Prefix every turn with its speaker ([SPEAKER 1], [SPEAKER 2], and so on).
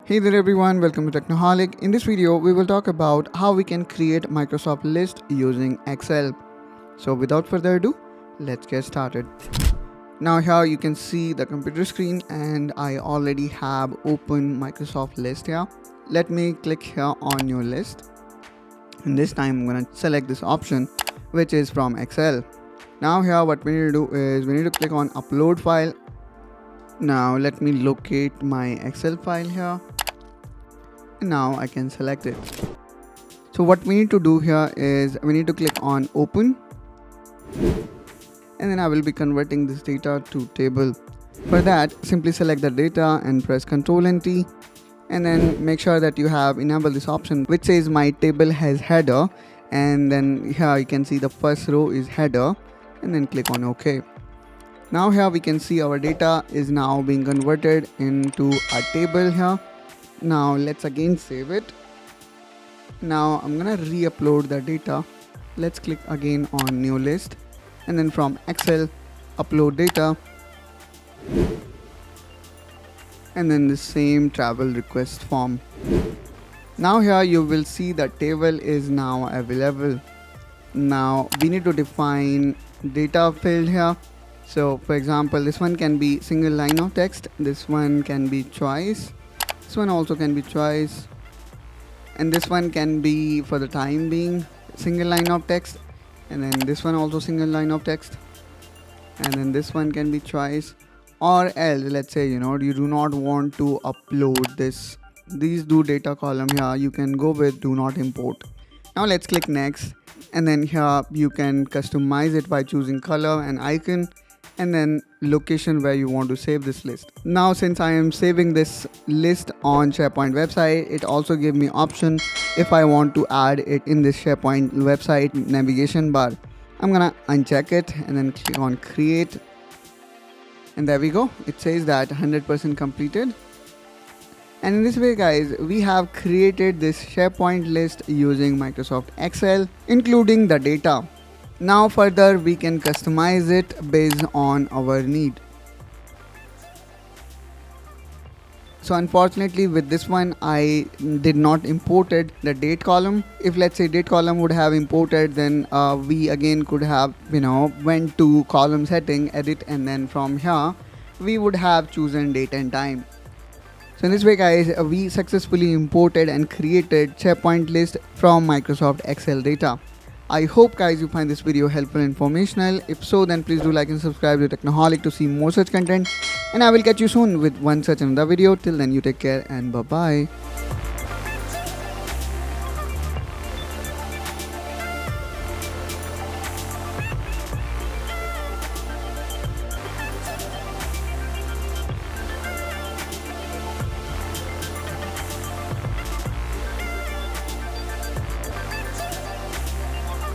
[SPEAKER 1] Hey there everyone, welcome to Technoholic. In this video, we will talk about how we can create Microsoft list using Excel. So without further ado, let's get started. Now here you can see the computer screen and I already have open Microsoft list here. Let me click here on new list. And this time I'm going to select this option which is from Excel. Now here what we need to do is we need to click on upload file. Now let me locate my Excel file here. And now I can select it. So what we need to do here is we need to click on open. And then I will be converting this data to table. For that, simply select the data and press Ctrl and T. And then make sure that you have enabled this option which says my table has header. And then here you can see the first row is header. And then click on OK. Now here we can see our data is now being converted into a table here. Now let's again save it. Now I'm gonna re-upload the data. Let's click again on new list and then from Excel upload data and then the same travel request form. Now here you will see the table is now available. Now we need to define data field here. So for example, this one can be single line of text, this one can be choice, this one also can be choice, and this one can be for the time being single line of text, and then this one also single line of text, and then this one can be choice. Or else let's say you do not want to upload these two data column here, you can go with do not import. Now let's click next, and then here you can customize it by choosing color and icon and then location where you want to save this list. Now since I am saving this list on SharePoint website, it also gives me option if I want to add it in this SharePoint website navigation bar. I'm gonna uncheck it and then click on create, and there we go, it says that 100% completed. And in this way guys, we have created this SharePoint list using Microsoft Excel including the data. Now further we can customize it based on our need. So unfortunately with this one I did not imported the date column. If let's say date column would have imported, then we again could have went to column setting, edit, and then from here we would have chosen date and time. So in this way guys, we successfully imported and created SharePoint list from Microsoft Excel data. I hope guys you find this video helpful and informational. If so, then please do like and subscribe to Technoholic to see more such content. And I will catch you soon with one such another video. Till then you take care and bye bye.